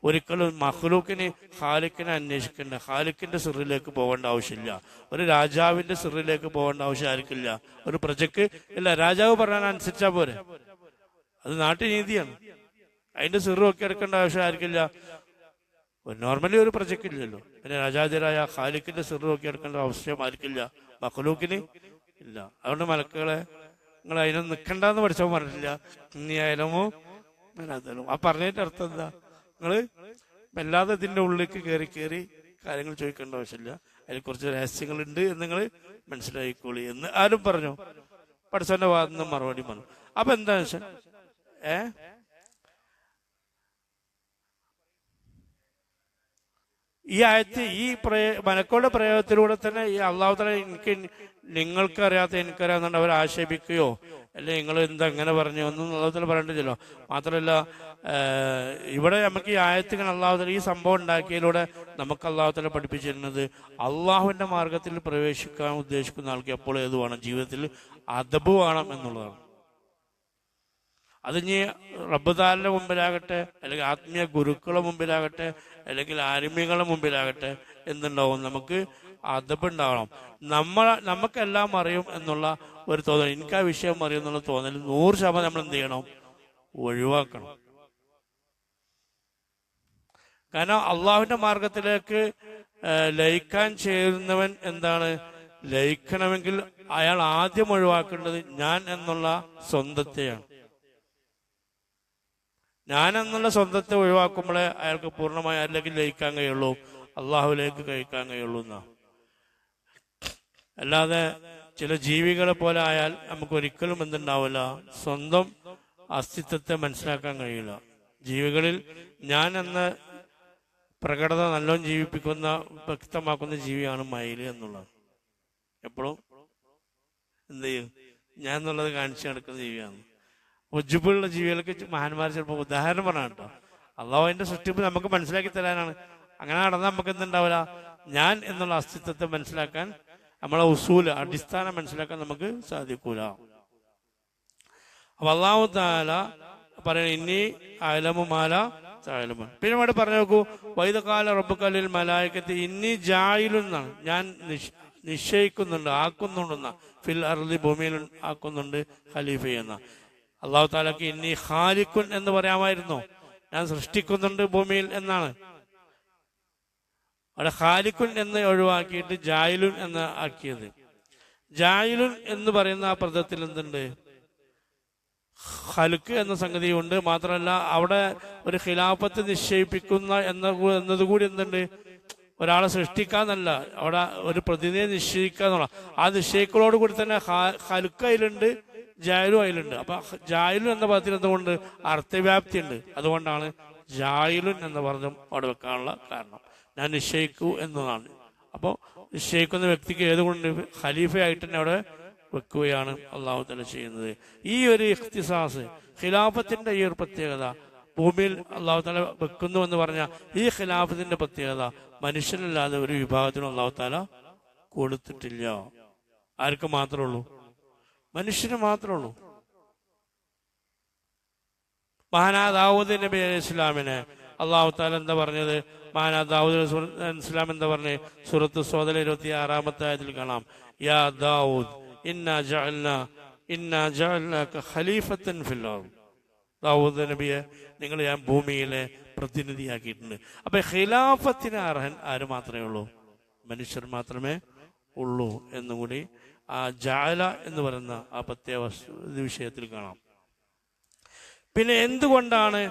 ഒരിക്കലും മഖ്ലൂക്കിന് ഖാലിക്കിനെ അന്വേഷിക്കണ്ട. ഖാലിക്കിന്റെ സിറിലേക്ക് പോകേണ്ട ആവശ്യമില്ല. ഒരു രാജാവിന്റെ സിറിലേക്ക് പോകേണ്ട ആവശ്യം ആർക്കില്ല. ഒരു പ്രജക്ക് ഇല്ല, രാജാവ് പറഞ്ഞാൽ അനുസരിച്ചാ പോരെ, അത് നാട്ടുനീതിയാണ്. അതിന്റെ സിറ് ഒക്കെ എടുക്കേണ്ട ആവശ്യം ആർക്കില്ല. നോർമലി ഒരു പ്രജക്കില്ലല്ലോ. പിന്നെ രാജാതിരായ ഖാലിക്കിന്റെ സിറ് ഒക്കെ എടുക്കേണ്ട ആവശ്യം ആർക്കില്ല, മഖ്ലൂക്കിന് ഇല്ല. അതുകൊണ്ട് മലക്കുകളെ നിങ്ങൾ അതിനൊന്നും നിൽക്കണ്ടെന്ന് പഠിച്ചോ പറഞ്ഞിട്ടില്ല. ഇനി ആയാലുമോ മേലാതായാലും. ആ പറഞ്ഞതിന്റെ അർത്ഥം എന്താ? നിങ്ങള് വല്ലാതെ ഇതിന്റെ ഉള്ളിലേക്ക് കയറി കാര്യങ്ങൾ ചോദിക്കേണ്ട ആവശ്യമില്ല. അതിൽ കുറച്ച് രഹസ്യങ്ങളുണ്ട് എന്ന് നിങ്ങൾ മനസ്സിലായിക്കോളി എന്ന് ആരും പറഞ്ഞു. പഠിച്ചവന്റെ ഭാഗത്ത് നിന്ന് മറുപടി പറഞ്ഞു. അപ്പൊ എന്താ വെച്ചാൽ ഈ ആയത്ത് ഈ മലക്കുകളുടെ പ്രയോഗത്തിലൂടെ തന്നെ ഈ അള്ളാഹു തആല നിങ്ങൾക്ക് അറിയാത്ത എനിക്കറിയാവുന്ന അവർ ആക്ഷേപിക്കുകയോ അല്ലെ നിങ്ങൾ എന്താ എങ്ങനെ പറഞ്ഞു ഒന്നും അള്ളാഹു തആല പറയേണ്ടതില്ലോ. മാത്രമല്ല ഇവിടെ നമുക്ക് ഈ ആയത്തിങ്ങനെ അള്ളാഹു തആല ഈ സംഭവം ഉണ്ടാക്കിയതിലൂടെ നമുക്ക് അള്ളാഹു തആല പഠിപ്പിച്ചിരുന്നത് അള്ളാഹുവിന്റെ മാർഗത്തിൽ പ്രവേശിക്കാൻ ഉദ്ദേശിക്കുന്ന ആൾക്ക് എപ്പോഴും ഏത് വേണം, ജീവിതത്തിൽ അദബ് വേണം എന്നുള്ളതാണ്. അതിനി റബ്ബ് തആലയുടെ മുമ്പിലാകട്ടെ, അല്ലെങ്കിൽ ആത്മീയ ഗുരുക്കളുടെ മുമ്പിലാകട്ടെ, അല്ലെങ്കിൽ ആലിമീങ്ങളുടെ മുമ്പിലാകട്ടെ, എന്തുണ്ടാവും? നമുക്ക് അദബ് ഉണ്ടാവണം. നമുക്കെല്ലാം അറിയും എന്നുള്ള ഒരു തോന്നൽ, എനിക്ക് ആ വിഷയം അറിയും എന്നുള്ള തോന്നൽ 100% നമ്മൾ എന്ത് ചെയ്യണം? ഒഴിവാക്കണം. കാരണം അള്ളാഹുവിന്റെ മാർഗത്തിലേക്ക് ലയിക്കാൻ ചേരുന്നവൻ എന്താണ്? ലയിക്കണമെങ്കിൽ അയാൾ ആദ്യം ഒഴിവാക്കേണ്ടത് ഞാൻ എന്നുള്ള സ്വന്തത്തെയാണ്. ഞാൻ എന്നുള്ള സ്വന്തത്തെ ഒഴിവാക്കുമ്പോഴേ അയാൾക്ക് പൂർണ്ണമായി ആരിലേക്ക് ലയിക്കാൻ കഴിയുള്ളൂ, അള്ളാഹുലേക്ക് കഴിക്കാൻ കഴിയുള്ളൂ എന്നാ. അല്ലാതെ ചില ജീവികളെ പോലെ ആയാൽ നമുക്ക് ഒരിക്കലും എന്തുണ്ടാവില്ല, സ്വന്തം അസ്തിത്വത്തെ മനസ്സിലാക്കാൻ കഴിയില്ല. ജീവികളിൽ ഞാൻ എന്ന പ്രകടത നല്ലോണം ജീവിപ്പിക്കുന്ന വ്യക്തമാക്കുന്ന ജീവിയാണ് മയിൽ എന്നുള്ളത്. എപ്പോഴും എന്ത് ചെയ്യും? ഞാൻ എന്നുള്ളത് കാണിച്ചു നടക്കുന്ന ജീവിയാണ്. ഒജുബുള്ള ജീവികൾക്ക് മഹാന്മാർ ചിലപ്പോൾ ഉദാഹരണം പറഞ്ഞാണ് കേട്ടോ. അള്ളാഹുവിന്റെ സൃഷ്ടിപ്പ് നമുക്ക് മനസ്സിലാക്കി തരാനാണ്. അങ്ങനെ നടന്നാൽ നമുക്ക് എന്തുണ്ടാവില്ല, ഞാൻ എന്നുള്ള അസ്തിത്വത്തെ മനസ്സിലാക്കാൻ, നമ്മളെ ഉസൂല് അടിസ്ഥാനം മനസ്സിലാക്കാൻ നമുക്ക് സാധിക്കൂല. അപ്പൊ അല്ലാഹു തആല പറയണ ഇനി അഅലമു മാ ലാ തഅലമൂൻ. പിന്നെ ഇവിടെ പറഞ്ഞു നോക്കൂ, വൈദ ഖാല റബ്ബുക ലിൽ മലായികത്തി ഇന്നി ജായിലുൻ എന്നാണ്, ഞാൻ നിശ്ചയിക്കുന്നുണ്ട്, ആക്കുന്നുണ്ടെന്ന, ഫിൽ അർളി ഭൂമിയിൽ ആക്കുന്നുണ്ട് ഖലീഫയെന്ന. അല്ലാഹു തആലക്ക് ഇന്നി ഖാലിഖുൻ എന്ന് പറയാമായിരുന്നു, ഞാൻ സൃഷ്ടിക്കുന്നുണ്ട് ഭൂമിയിൽ എന്നാണ്. അവിടെ ഖാലിഖുൻ എന്ന് ഒഴിവാക്കിയിട്ട് ജായിലുൻ എന്ന് ആക്കിയത്. ജായിലുൻ എന്ന് പറയുന്ന ആ പദത്തിൽ എന്തുണ്ട്? ഖൽഖ് എന്ന സംഗതിയുണ്ട്. മാത്രമല്ല അവിടെ ഒരു ഖിലാഫത്ത് നിശ്ചയിപ്പിക്കുന്ന എന്നതുകൂടി എന്തുണ്ട്? ഒരാളെ സൃഷ്ടിക്കാന്നല്ല, അവിടെ ഒരു പ്രതിനിധിയെ നിശ്ചയിക്കാന്നുള്ള ആ നിശ്ചയിക്കലോട് കൂടി തന്നെ ഖൽഖ് അതിലുണ്ട്, ജായിലും അതിലുണ്ട്. അപ്പൊ ജായിലുൻ എന്ന പദത്തിൽ എന്തുകൊണ്ട്? അർത്ഥവ്യാപ്തി ഉണ്ട്. അതുകൊണ്ടാണ് ജായിലുൻ എന്ന പദം അവിടെ വെക്കാനുള്ള കാരണം. ഞാൻ നിശ്ചയിക്കൂ എന്നതാണ്. അപ്പോൾ നിശ്ചയിക്കുന്ന വ്യക്തിക്ക് ഏതുകൊണ്ട് ഖലീഫയായിട്ട് തന്നെ അവിടെ വെക്കുകയാണ് അള്ളാഹു തആല ചെയ്യുന്നത്. ഈ ഒരു ഇഖ്തിസാസ്, ഖിലാഫത്തിന്റെ ഈ ഒരു പ്രത്യേകത ഭൂമിയിൽ അള്ളാഹു തആല വെക്കുന്നു എന്ന് പറഞ്ഞാൽ ഈ ഖിലാഫത്തിന്റെ പ്രത്യേകത മനുഷ്യനല്ലാതെ ഒരു വിഭാഗത്തിനും അള്ളാഹു തആല കൊടുത്തിട്ടില്ല. ആർക്ക് മാത്രമേ ഉള്ളൂ? മനുഷ്യന് മാത്രമേ ഉള്ളൂ. മഹാനായ ദാവൂദ് നബി അലൈഹി ഇസ്ലാമിനെ അള്ളാഹു തആല എന്താ പറഞ്ഞത്? മഹാനായ ദാവൂദ് ഇസ്ലാം എന്താ പറഞ്ഞത്? സൂറത്ത് സ്വാദിലെ 26-ാമത്തെ ആയത്തിൽ കാണാം, യാ ദാവൂദ് ഇന്നാ ജഅൽനാക ഖലീഫത്തൻ ഫിൽ അർദ്. ദാവൂദ് നബിയെ നിങ്ങൾ ഞാൻ ഭൂമിയിലെ പ്രതിനിധിയാക്കിയിട്ടുണ്ട്. അപ്പൊ ഖിലാഫത്തിന് അർഹൻ ആര് മാത്രമേ ഉള്ളൂ? മനുഷ്യർ മാത്രമേ ഉള്ളൂ എന്നുകൂടി ആ ജഅല എന്ന് പറയുന്ന ആ പ്രത്യേക വിഷയത്തിൽ കാണാം. പിന്നെ എന്തുകൊണ്ടാണ്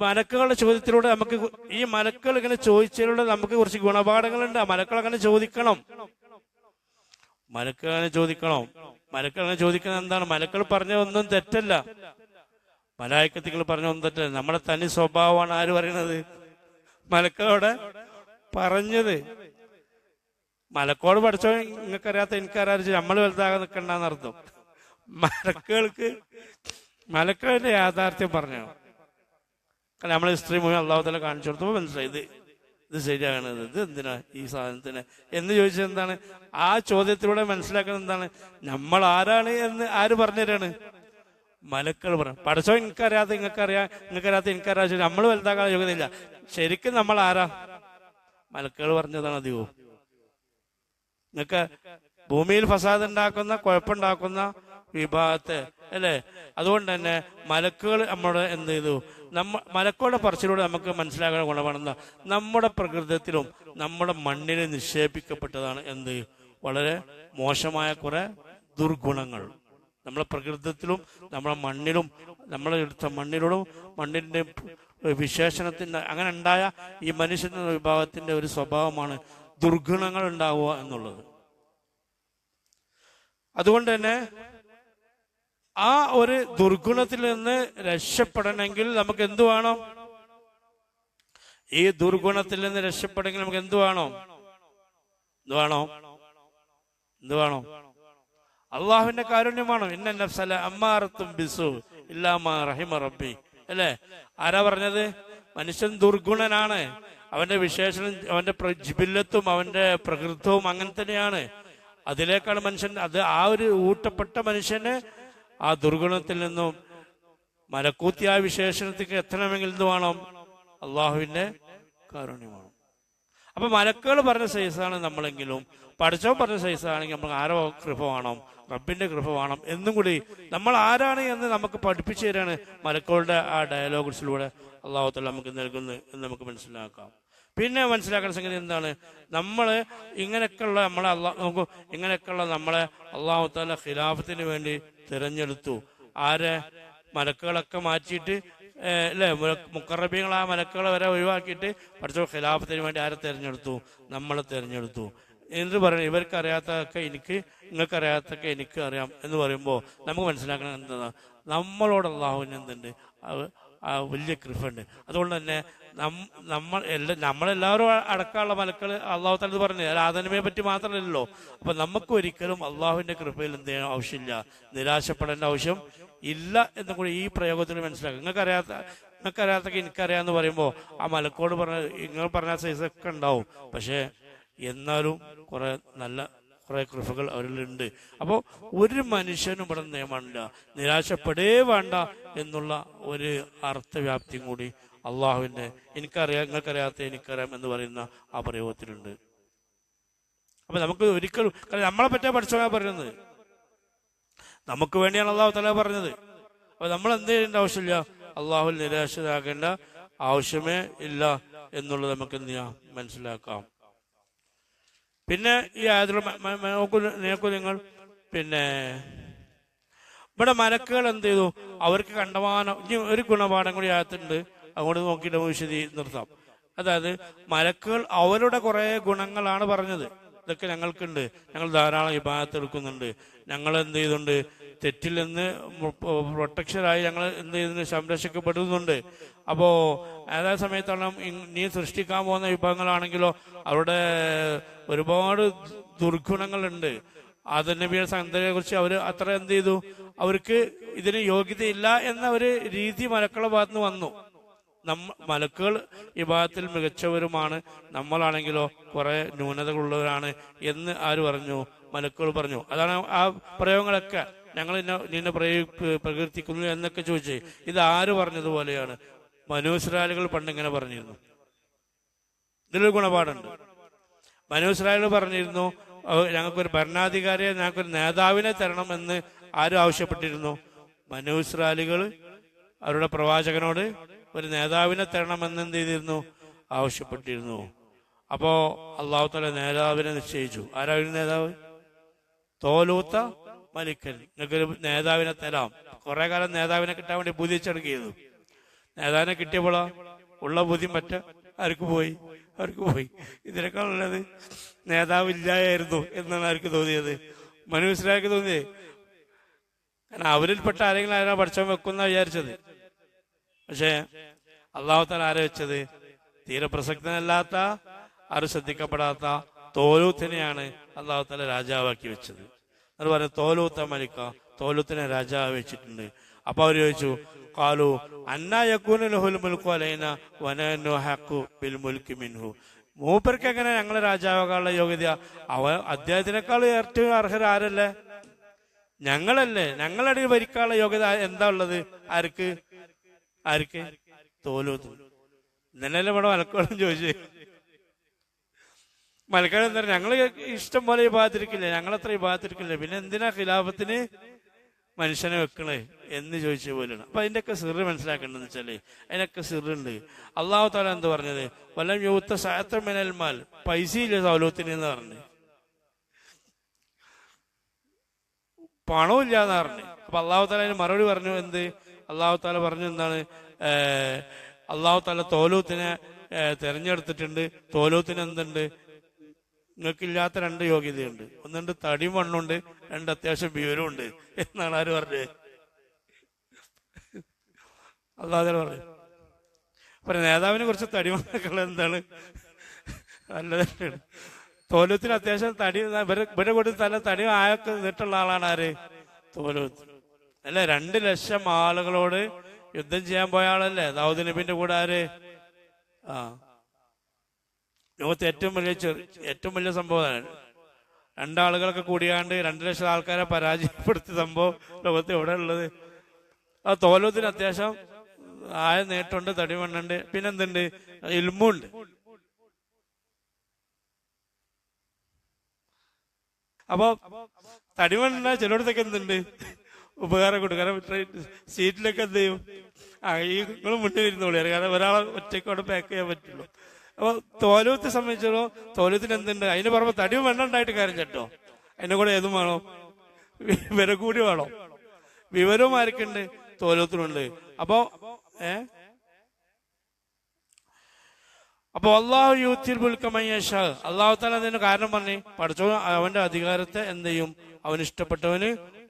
മലക്കുകളുടെ ചോദ്യത്തിലൂടെ നമുക്ക് ഈ മലക്കുകൾ ഇങ്ങനെ ചോദിച്ചതിലൂടെ നമുക്ക് കുറച്ച് ഗുണപാഠങ്ങളുണ്ട്. ആ മലക്കൾ അങ്ങനെ ചോദിക്കണം, മലക്കൾ അങ്ങനെ ചോദിക്കണം. മലക്കൾ അങ്ങനെ ചോദിക്കുന്നത് എന്താണ്? മലക്കൾ പറഞ്ഞ ഒന്നും തെറ്റല്ല, മലായിക്കത്തുകൾ പറഞ്ഞ ഒന്നും തെറ്റല്ല. നമ്മുടെ തനി സ്വഭാവമാണ് ആര് പറയണത്? മലക്കളോടെ പറഞ്ഞത്. മലക്കോട് പഠിച്ചോ നിങ്ങൾക്കറിയാത്ത എനിക്കറിയാതെ നമ്മൾ വലുതാകാൻ നിൽക്കണ്ടെന്ന് അർത്ഥം. മലക്കളുടെ യാഥാർത്ഥ്യം പറഞ്ഞു. കാരണം നമ്മൾ ഹിസ്റ്ററി മുഴുവൻ അള്ളാഹു തആല കാണിച്ചു കൊടുത്തപ്പോൾ മനസ്സിലായി ഇത് ശരിയാകണത്, ഇത് എന്തിനാ ഈ സാധനത്തിന് എന്ന് ചോദിച്ചത് എന്താണ്? ആ ചോദ്യത്തിലൂടെ മനസ്സിലാക്കുന്നത് എന്താണ്? നമ്മൾ ആരാണ് എന്ന് ആര് പറഞ്ഞു തരാണ്? മലക്കൾ പറഞ്ഞു. പഠിച്ചോ എനിക്കറിയാത്ത നിങ്ങൾക്കറിയാത്ത എനിക്കറിയാത്ത നമ്മൾ വലുതാക്കാൻ യോഗ്യതയില്ല. ശരിക്കും നമ്മൾ ആരാ? മലക്കൾ പറഞ്ഞതാണ് അധികവും. നിങ്ങൾക്ക് ഭൂമിയിൽ ഫസാദ് ഉണ്ടാക്കുന്ന, കുഴപ്പമുണ്ടാക്കുന്ന വിഭാഗത്തെ അല്ലേ? അതുകൊണ്ട് തന്നെ മലക്കുകൾ നമ്മുടെ എന്ത് ചെയ്തു? മലക്കുകളുടെ പറച്ചിലൂടെ നമുക്ക് മനസ്സിലാക്കുന്ന ഗുണമാണെന്ന് നമ്മുടെ പ്രകൃതത്തിലും നമ്മുടെ മണ്ണിലും നിക്ഷേപിക്കപ്പെട്ടതാണ് എന്ത്? വളരെ മോശമായ കുറെ ദുർഗുണങ്ങൾ നമ്മളെ പ്രകൃതത്തിലും നമ്മുടെ മണ്ണിലും നമ്മളെ എടുത്ത മണ്ണിലോടും മണ്ണിന്റെ വിശേഷണത്തിന്റെ അങ്ങനെ ഉണ്ടായ ഈ മനുഷ്യന്റെ വിഭാഗത്തിന്റെ ഒരു സ്വഭാവമാണ് ദുർഗുണങ്ങൾ ഉണ്ടാവുക എന്നുള്ളത്. അതുകൊണ്ട് തന്നെ ആ ഒരു ദുർഗുണത്തിൽ നിന്ന് രക്ഷപ്പെടണമെങ്കിൽ നമുക്ക് എന്തു വേണം? ഈ ദുർഗുണത്തിൽ നിന്ന് രക്ഷപ്പെടണമെങ്കിൽ നമുക്ക് എന്തു വേണം? അള്ളാഹുവിന്റെ കാരുണ്യം വേണം. ഇന്ന നഫ്സല അമ്മാറത്തും ബിസു ഇല്ലാ മാ റഹിമ റബ്ബി അല്ലേ? ആരാ പറഞ്ഞത്? മനുഷ്യൻ ദുർഗുണനാണ്. അവന്റെ വിശേഷണം, അവന്റെ ജിബില്ലത്തും അവന്റെ പ്രകൃതവും അങ്ങനെ തന്നെയാണ്. അതിലേക്കാണ് മനുഷ്യൻ ആ ഒരു ഊട്ടപ്പെട്ട മനുഷ്യന് ആ ദുർഗുണത്തിൽ നിന്നും മലക്കൂത്തിയായ വിശേഷണത്തിലേക്ക് എത്തണമെങ്കിൽ എന്ത് വേണം? അള്ളാഹുവിന്റെ കാരുണ്യം വേണം. അപ്പൊ മലക്കുകൾ പറഞ്ഞ സൈസാണ് നമ്മളെങ്കിലും പഠിച്ചോ പറഞ്ഞ സൈസാണെങ്കിൽ നമ്മൾ ആരോ കൃപ വേണം, റബ്ബിന്റെ കൃപ വേണം എന്നും കൂടി നമ്മൾ ആരാണ് എന്ന് നമുക്ക് പഠിപ്പിച്ചു തരാണ് മലക്കുകളുടെ ആ ഡയലോഗ്സിലൂടെ അള്ളാഹു തആല നമുക്ക് നൽകുന്നത് എന്ന് നമുക്ക് മനസ്സിലാക്കാം. പിന്നെ മനസ്സിലാക്കുന്ന സംഗതി എന്താണ്? നമ്മള് ഇങ്ങനെയൊക്കെയുള്ള നമ്മളെ അള്ളാഹു തആല ഖിലാഫത്തിന് വേണ്ടി തിരഞ്ഞെടുത്തു. ആരെ? മലക്കുകളൊക്കെ മാറ്റിയിട്ട് അല്ലെ, മുഖറബീങ്ങൾ ആ മലക്കുകളെ വരെ ഒഴിവാക്കിയിട്ട് പഠിച്ച ഖിലാഫത്തിന് വേണ്ടി ആരെ തിരഞ്ഞെടുത്തു? നമ്മളെ തിരഞ്ഞെടുത്തു. എന്നിട്ട് പറയുന്നത് ഇവർക്കറിയാത്തതൊക്കെ നിങ്ങൾക്കറിയാത്തൊക്കെ എനിക്ക് അറിയാം എന്ന് പറയുമ്പോൾ നമുക്ക് മനസ്സിലാക്കണം എന്താ? നമ്മളോട് അള്ളാഹുവിന് എന്തുണ്ട്? വലിയ കൃപയുണ്ട്. അതുകൊണ്ട് തന്നെ നമ്മളെല്ലാവരും അടക്കമുള്ള മലക്കൾ അള്ളാഹു തആല പറഞ്ഞു ആദനബിയെ പറ്റി മാത്രമല്ലല്ലോ. അപ്പൊ നമുക്ക് ഒരിക്കലും അള്ളാഹുവിന്റെ കൃപയിൽ എന്ത് ചെയ്യണം ആവശ്യമില്ല, നിരാശപ്പെടേണ്ട ആവശ്യം ഇല്ല എന്നും കൂടി ഈ പ്രയോഗത്തിൽ മനസ്സിലാക്കുക. നിങ്ങൾക്കറിയാത്തൊക്കെ എനിക്കറിയാന്ന് പറയുമ്പോൾ ആ മലക്കോട് നിങ്ങൾ പറഞ്ഞ സൈസൊക്കെ ഉണ്ടാവും. പക്ഷെ എന്നാലും കുറെ കൃപകൾ അവരിലുണ്ട്. അപ്പോൾ ഒരു മനുഷ്യനും ഇവിടെ നിയമമില്ല, നിരാശപ്പെടേ വേണ്ട എന്നുള്ള ഒരു അർത്ഥവ്യാപ്തിയും കൂടി അള്ളാഹുവിന്റെ എനിക്കറിയാം നിങ്ങൾക്കറിയാത്ത എനിക്കറിയാം എന്ന് പറയുന്ന ആ പ്രയോഗത്തിലുണ്ട്. അപ്പൊ നമുക്ക് ഒരിക്കലും നമ്മളെ പറ്റാ പഠിച്ചോളാ പറയുന്നത്, നമുക്ക് വേണ്ടിയാണ് അള്ളാഹു തആല പറഞ്ഞത്. അപ്പൊ നമ്മൾ എന്ത് ചെയ്യേണ്ട ആവശ്യമില്ല, അള്ളാഹുൽ നിരാശരാകേണ്ട ആവശ്യമേ ഇല്ല എന്നുള്ളത് നമുക്ക് എന്ത് ചെയ്യാം മനസ്സിലാക്കാം. പിന്നെ ഈ ആയതിൽ നിങ്ങൾ പിന്നെ ഇവിടെ മലക്കുകൾ എന്ത് ചെയ്തു? അവർക്ക് കണ്ടമാനം ഇനി ഒരു ഗുണപാഠം കൂടി ആയത്തുണ്ട്, അങ്ങോട്ട് നോക്കിയിട്ട് നിർത്താം. അതായത് മലക്കുകൾ അവരുടെ കുറെ ഗുണങ്ങളാണ് പറഞ്ഞത്. ഇതൊക്കെ ഞങ്ങൾക്കുണ്ട്, ഞങ്ങൾ ധാരാളം ഇബാദത്ത് എടുക്കുന്നുണ്ട്, ഞങ്ങൾ എന്ത് ചെയ്യുന്നുണ്ട്, തെറ്റിൽ നിന്ന് പ്രൊട്ടക്ഷനായി ഞങ്ങൾ എന്ത് ചെയ്യുന്നു, സംരക്ഷിക്കപ്പെടുന്നുണ്ട്. അപ്പോ അതേ സമയത്താണ് നീ സൃഷ്ടിക്കാൻ പോകുന്ന വിഭവങ്ങളാണെങ്കിലോ അവരുടെ ഒരുപാട് ദുർഗുണങ്ങളുണ്ട്. ആദം നബിയുടെ സന്തതിയെ കുറിച്ച് അവർ അത്ര എന്ത് ചെയ്തു, അവർക്ക് ഇതിന് യോഗ്യതയില്ല എന്ന ഒരു രീതി മലക്കളുടെ ഭാഗത്തുനിന്ന് വന്നു. മലക്കുകൾ ഇബാദത്തിൽ മികച്ചവരുമാണ്, നമ്മളാണെങ്കിലോ കുറെ ന്യൂനതകളുള്ളവരാണ് എന്ന് ആര് പറഞ്ഞു? മലക്കുകൾ പറഞ്ഞു. അതാണ് ആ പ്രയോഗങ്ങളൊക്കെ ഞങ്ങൾ നിന്നെ പ്രകീർത്തിക്കുന്നു എന്നൊക്കെ ചോദിച്ചേ. ഇത് ആര് പറഞ്ഞതുപോലെയാണ്? ബനൂ ഇസ്രായേലുകൾ പണ്ട് ഇങ്ങനെ പറഞ്ഞിരുന്നു. ഇതിലൊരു ഗുണപാടുണ്ട്. ബനൂ ഇസ്രായേലുകൾ പറഞ്ഞിരുന്നു ഞങ്ങൾക്കൊരു ഭരണാധികാരിയെ, ഞങ്ങൾക്കൊരു നേതാവിനെ തരണം എന്ന് ആരും ആവശ്യപ്പെട്ടിരുന്നു? ബനൂ ഇസ്രായേലുകൾ അവരുടെ പ്രവാചകനോട് ഒരു നേതാവിനെ തരണമെന്ന് എന്ത് ചെയ്തിരുന്നു? ആവശ്യപ്പെട്ടിരുന്നു. അപ്പോ അള്ളാഹു തആല നേതാവിനെ നിശ്ചയിച്ചു. ആരായിരുന്നു നേതാവ്? തോലൂത്ത മലിക്കൻ. നിങ്ങൾക്കൊരു നേതാവിനെ തരാം. കുറെ കാലം നേതാവിനെ കിട്ടാൻ വേണ്ടി ബുദ്ധി വെച്ചെടുക്കുകയായിരുന്നു. നേതാവിനെ കിട്ടിയപ്പോഴോ ഉള്ള ബുദ്ധിയും അവർക്ക് പോയി. ഇതിനേക്കാൾ ഉള്ളത് നേതാവില്ലായിരുന്നു എന്നാണ് അവർക്ക് തോന്നിയത്, മനസ്സിലാക്കി തോന്നിയത്. കാരണം അവരിൽപ്പെട്ട ആരെങ്കിലും ആരാ പഠിച്ചവൻ വെക്കുന്ന വിചാരിച്ചത്. പക്ഷെ അള്ളാഹു തആല ആരെ വെച്ചത്? തീരെ പ്രസക്തനല്ലാത്ത, ആരും ശ്രദ്ധിക്കപ്പെടാത്ത തോലൂത്തിനെയാണ് അള്ളാഹു തആല രാജാവാക്കി വെച്ചത്. എന്ന് പറഞ്ഞ തോലൂത്ത മലിക്ക, തോലൂത്തിനെ രാജാവ് വെച്ചിട്ടുണ്ട്. അപ്പൊ അവർ ചോദിച്ചു, ഖാലു അന്നാ യകൂനു ലഹുൽ മുൽക്കു അലൈനാ വനഹ്നു അഹഖു ബിൽ മുൽക്കി മിൻഹു. മൂപ്പർക്ക് എങ്ങനെ ഞങ്ങളെ രാജാവാകാനുള്ള യോഗ്യത? അദ്ദേഹത്തിനേക്കാൾ ഏറ്റവും അർഹർ ആരല്ലേ? ഞങ്ങളല്ലേ. ഞങ്ങളുടെ ഭരിക്കാനുള്ള യോഗ്യത എന്താ ഉള്ളത്? ആർക്ക്? തോലൂത്ത്. ഇന്നലെ ഇവിടെ മലക്കോളം ചോദിച്ചു. മലക്കാട് എന്താ പറയുക, ഞങ്ങള് ഇഷ്ടം പോലെ വിഭാഗത്തിരിക്കില്ലേ, ഞങ്ങളത്ര വിഭാഗത്തിരിക്കില്ലേ, പിന്നെ എന്തിനാ ഖിലാഫത്തിന് മനുഷ്യനെ വെക്കണേ എന്ന് ചോദിച്ച പോലെയാണ്. അപ്പൊ അതിന്റെയൊക്കെ സിറ് മനസ്സിലാക്കേണ്ടതെന്ന് വെച്ചാല് അതിനൊക്കെ സിറുണ്ട്. അള്ളാഹു തആല എന്ത് പറഞ്ഞത്? വലം യൂത്ത സഅത്തൻ മിനൽ മാൽ, പൈസയില്ല സൗലൂത്തിന് എന്ന് പറഞ്ഞു, പണവും ഇല്ലാന്ന് പറഞ്ഞു. അപ്പൊ അള്ളാഹു തആല അതിന് മറുപടി പറഞ്ഞു. എന്ത് അള്ളാഹു തആല പറഞ്ഞു? എന്താണ്? അള്ളാഹു തആല തോലൂത്തിനെ തെരഞ്ഞെടുത്തിട്ടുണ്ട്. തോലൂത്തിന് എന്തുണ്ട്? നിങ്ങൾക്കില്ലാത്ത 2 യോഗ്യതയുണ്ട്. ഒന്നുണ്ട് തടിയും മണ്ണുണ്ട്, 2 അത്യാവശ്യം വിവരവും ഉണ്ട് എന്നാണ് ആര് പറഞ്ഞത്? അള്ളാഹു തആല പറഞ്ഞു. അപ്പൊ നേതാവിനെ കുറിച്ച് തടിമണ്ണൊക്കെ ഉള്ളത് എന്താണ്? നല്ലതാണ്. തോലൂത്തിന് അത്യാവശ്യം തടി, ഇവരെ കൂടി തല തടി ആയൊക്കെ നിന്നിട്ടുള്ള ആളാണ് ആര്? തോലൂത്ത് അല്ലെ. 2 ലക്ഷം ആളുകളോട് യുദ്ധം ചെയ്യാൻ പോയ ആളല്ലേ ദാവൂദ് നബിന്റെ കൂടെ ആര്? ലോകത്തെ ഏറ്റവും വലിയ സംഭവമാണ്. 2 ആളുകളൊക്കെ കൂടിയാണ്ട് 2 ലക്ഷം ആൾക്കാരെ പരാജയപ്പെടുത്തിയ സംഭവം ലോകത്ത് എവിടെ ഉള്ളത്? ആ തോലൂത്തിന് അത്യാവശ്യം ആയ നേട്ടമുണ്ട്, തടിമണ്ണുണ്ട്, പിന്നെന്തുണ്ട്? ഇൽമുണ്ട്. അപ്പൊ തടിമണ്ണ ചിലയിടത്തൊക്കെ എന്തുണ്ട്? ഉപകാരം കൊടുക്കും. കാരണം സീറ്റിലൊക്കെ എന്ത് ചെയ്യും? ഈ നിങ്ങൾ മുന്നിൽ ഇരുന്നോളൂ, കാരണം ഒരാളെ ഒറ്റയ്ക്കോടെ പാക്ക് ചെയ്യാൻ പറ്റുള്ളൂ. അപ്പൊ തോലൂത്തെ സംബന്ധിച്ചോ, തോലൂത്തിന് എന്തുണ്ട്? അതിന് പറയുമ്പോ തടിയും വെണ്ണം ഉണ്ടായിട്ട് കാര്യം കേട്ടോ. അതിന്റെ കൂടെ ഏതും വേണോ? വിവരം കൂടി വേണോ? വിവരവും ആർക്കുണ്ട്? തോലൂത്തിനുണ്ട്. അപ്പൊ അള്ളാഹു യൂത്തിൽ മുൽക്കമയ്യഷാ, അള്ളാഹു തആല അതിന് കാരണം പറഞ്ഞ് പഠിച്ചോ അവന്റെ അധികാരത്തെ എന്ത് ചെയ്യും? അവന് ഇഷ്ടപ്പെട്ടവന്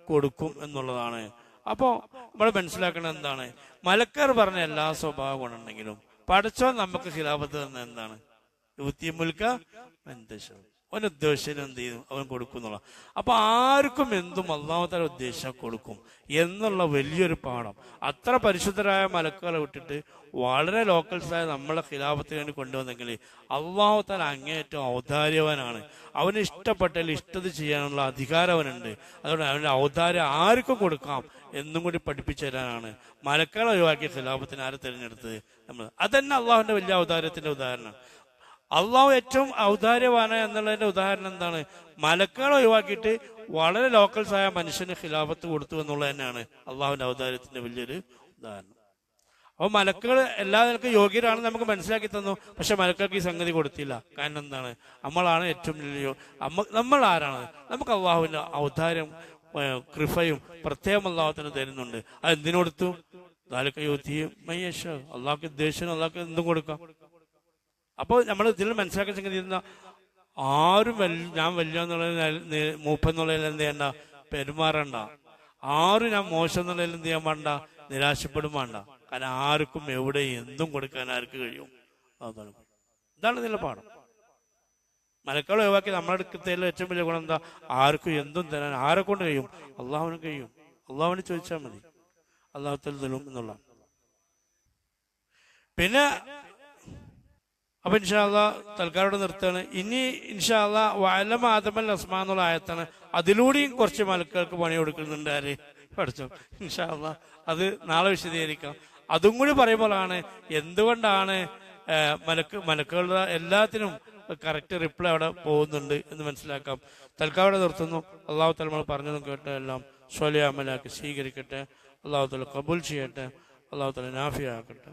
കൊടുക്കും എന്നുള്ളതാണ്. അപ്പോ നമ്മൾ മനസ്സിലാക്കേണ്ടത് എന്താണ്? മലക്കാർ പറഞ്ഞ എല്ലാ സ്വഭാവ ഗുണമുണ്ടെങ്കിലും പഠിച്ചോ നമുക്ക് ഖിലാഫത്ത് തന്നെ എന്താണ്? യൂത്തി മുൽക്ക അവൻ ഉദ്ദേശിച്ചതിന് എന്ത് ചെയ്യും? അവൻ കൊടുക്കും എന്നുള്ള. അപ്പൊ ആർക്കും എന്തും അല്ലാഹു തആല ഉദ്ദേശിച്ചാൽ കൊടുക്കും എന്നുള്ള വലിയൊരു പാഠം. അത്ര പരിശുദ്ധരായ മലക്കുകളെ വിട്ടിട്ട് വളരെ ലോക്കൽസായ നമ്മളെ ഖിലാഫത്തിന് വേണ്ടി കൊണ്ടുവന്നെങ്കിൽ അല്ലാഹു തആല അങ്ങേയറ്റം ഔദാര്യവാനാണ്. അവന് ഇഷ്ടപ്പെട്ടാൽ ഇഷ്ടത് ചെയ്യാനുള്ള അധികാരം അവനുണ്ട്. അതുകൊണ്ട് അവന്റെ ഔദാര്യം ആർക്കും കൊടുക്കാം എന്നും കൂടി പഠിപ്പിച്ചു തരാനാണ് മലക്കുകളെ ഒഴിവാക്കിയ ഖിലാഫത്തിന് ആരെ തിരഞ്ഞെടുത്തത്? നമ്മൾ. അതന്നെ അള്ളാഹുവിന്റെ വലിയ ഔദാര്യത്തിന്റെ ഉദാഹരണം. അള്ളാഹു ഏറ്റവും ഔദാര്യവാന എന്നുള്ളതിന്റെ ഉദാഹരണം എന്താണ്? മലക്കുകളെ ഒഴിവാക്കിയിട്ട് വളരെ ലോക്കൽസായ മനുഷ്യന് ഖിലാഫത്ത് കൊടുത്തു എന്നുള്ളത് തന്നെയാണ് അള്ളാഹുവിന്റെ ഔദാര്യത്തിന്റെ വലിയൊരു ഉദാഹരണം. അപ്പൊ മലക്കുകൾ എല്ലാ നിലക്കും യോഗ്യരാണെന്ന് നമുക്ക് മനസ്സിലാക്കി തന്നു. പക്ഷെ മലക്കൾക്ക് ഈ സംഗതി കൊടുത്തില്ല. കാരണം എന്താണ്? നമ്മളാണ് ഏറ്റവും വലിയ നമ്മൾ ആരാണ്? നമുക്ക് അള്ളാഹുവിന്റെ ഔദാര്യം കൃപയും പ്രത്യേകം അള്ളാഹുത്തിന് തരുന്നുണ്ട്. അത് എന്തിനൊടുത്തു? അള്ളാഹ്ക്ക് ഉദ്ദേശിച്ചു അള്ളാഹ്ക്ക് എന്തും കൊടുക്കാം. അപ്പൊ നമ്മൾ ഇതിൽ മനസ്സിലാക്കാൻ സംഗതി ആരും ഞാൻ വലിയ എന്നുള്ള മൂപ്പെന്നുള്ളതിൽ എന്ത് ചെയ്യണ്ട? പെരുമാറണ്ട. ആരും ഞാൻ മോശം എന്നുള്ളതിൽ എന്ത് ചെയ്യാൻ വേണ്ട? നിരാശപ്പെടും വേണ്ട. കാരണം ആർക്കും എവിടെ എന്തും കൊടുക്കാൻ ആർക്ക് കഴിയും? ഇതാണ് ഇതിലെ പാഠം. മലക്കളെ ഒഴിവാക്കി നമ്മുടെ അടുക്കത്തേലും ഏറ്റവും വലിയ ഗുണം എന്താ? ആർക്കും എന്തും തരാൻ ആരെ കൊണ്ട് കഴിയും? അള്ളാഹുവിന് കഴിയും. അള്ളാഹുവിന് ചോദിച്ചാൽ മതി. അള്ളാഹു തരും എന്നുള്ള. പിന്നെ അപ്പൊ ഇൻഷാ അള്ളാഹ് തൽക്കാലോട് നിർത്തുകയാണ്. ഇനി ഇൻഷാ അള്ളാഹ് വഅലമ ആദമൽ അസ്മാ എന്നുള്ള ആയത്താണ്. അതിലൂടെയും കുറച്ച് മലക്കുകൾക്ക് പണി കൊടുക്കുന്നുണ്ട്. ആര്? പഠിച്ചോ. ഇൻഷാ അള്ളാഹ് അത് നാളെ വിശദീകരിക്കാം. അതും കൂടി പറയുമ്പോഴാണ് എന്തുകൊണ്ടാണ് മലക്കുകളുടെ എല്ലാത്തിനും കറക്റ്റ് റിപ്ലൈ അവിടെ പോകുന്നുണ്ട് എന്ന് മനസ്സിലാക്കാം. തൽക്കാലം നിർത്തുന്നു. അള്ളാഹു തആല നമ്മൾ പറഞ്ഞതും കേട്ടോ എല്ലാം സ്വലിയ അമലാക്കി സ്വീകരിക്കട്ടെ. അള്ളാഹു തആല കബൂൽ ചെയ്യട്ടെ. അള്ളാഹു തആല നാഫിയാക്കട്ടെ.